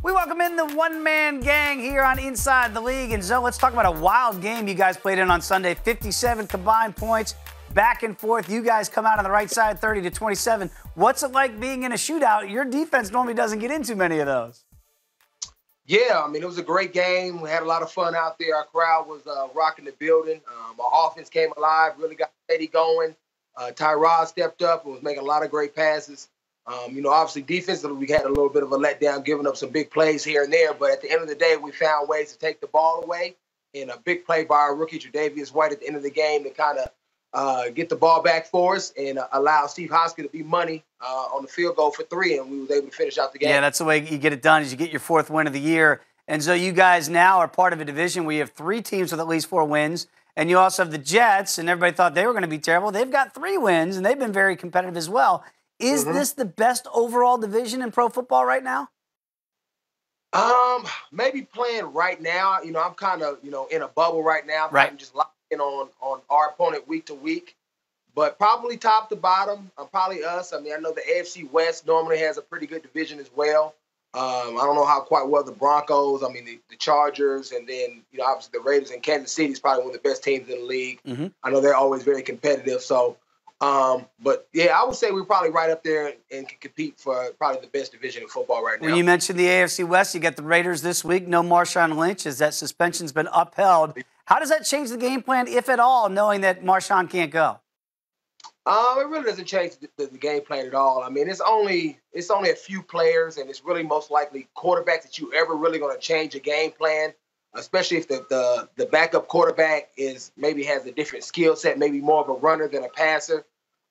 We welcome in the one-man gang here on Inside the League. And Zoe, let's talk about a wild game you guys played in on Sunday. 57 combined points, back and forth. You guys come out on the right side, 30-27. What's it like being in a shootout? Your defense normally doesn't get into many of those. Yeah, I mean, it was a great game. We had a lot of fun out there. Our crowd was rocking the building. Our offense came alive, really got steady going. Tyrod stepped up and was making a lot of great passes. Obviously defensively, we had a little bit of a letdown, giving up some big plays here and there. But at the end of the day, we found ways to take the ball away. And a big play by our rookie, Tre'Davious White, at the end of the game to kind of get the ball back for us and allow Steve Hoskin to be money on the field goal for 3, and we was able to finish out the game. Yeah, that's the way you get it done, is you get your 4th win of the year. And so you guys now are part of a division where you have 3 teams with at least 4 wins. And you also have the Jets, and everybody thought they were going to be terrible. They've got 3 wins, and they've been very competitive as well. Is this the best overall division in pro football right now? Maybe playing right now. I'm kind of, in a bubble right now. Right. I'm just locked in on our opponent week to week. But probably top to bottom, probably us. I mean, I know the AFC West normally has a pretty good division as well. I don't know how quite well the Broncos, the Chargers, and then, obviously the Raiders and Kansas City is probably one of the best teams in the league. I know they're always very competitive. So, but yeah, I would say we're probably right up there and can compete for probably the best division in football right now. When you mentioned the AFC West, you got the Raiders this week. No Marshawn Lynch, as that suspension's been upheld. How does that change the game plan, if at all, knowing that Marshawn can't go? It really doesn't change the game plan at all. I mean, it's only a few players, and it's really most likely quarterbacks that you ever really going to change a game plan, especially if the backup quarterback maybe has a different skill set, maybe more of a runner than a passer.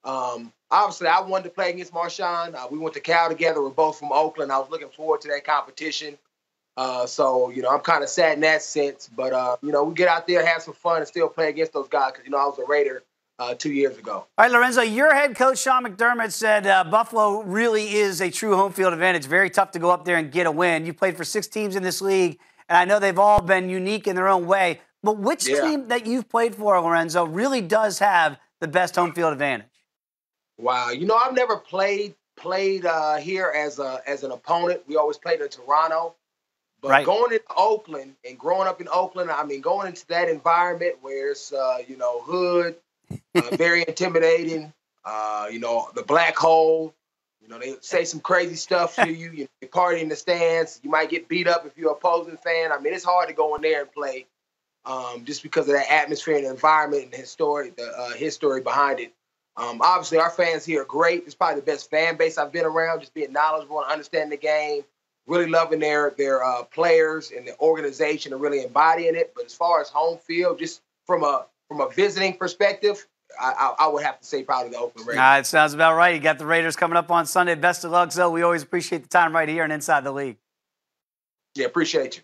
Obviously, I wanted to play against Marshawn. We went to Cal together. We're both from Oakland. I was looking forward to that competition. So, I'm kind of sad in that sense. But, we get out there, have some fun, and still play against those guys because, I was a Raider 2 years ago. All right, Lorenzo, your head coach, Sean McDermott, said Buffalo really is a true home field advantage. Very tough to go up there and get a win. You played for 6 teams in this league, and I know they've all been unique in their own way. But which team that you've played for, Lorenzo, really does have the best home field advantage? Wow. I've never played here as an opponent. We always played in Toronto. But going into Oakland and growing up in Oakland, going into that environment where it's, hood, very intimidating, the black hole, they say some crazy stuff to you. You party in the stands. You might get beat up if you're an opposing fan. It's hard to go in there and play just because of that atmosphere and the environment and the history behind it. Obviously, our fans here are great. It's probably the best fan base I've been around, just being knowledgeable and understanding the game, really loving their players and the organization and really embodying it. But as far as home field, just from a visiting perspective, I would have to say probably the Oakland Raiders. It sounds about right. You got the Raiders coming up on Sunday. Best of luck, Zoe. We always appreciate the time right here and Inside the League. Yeah, appreciate you.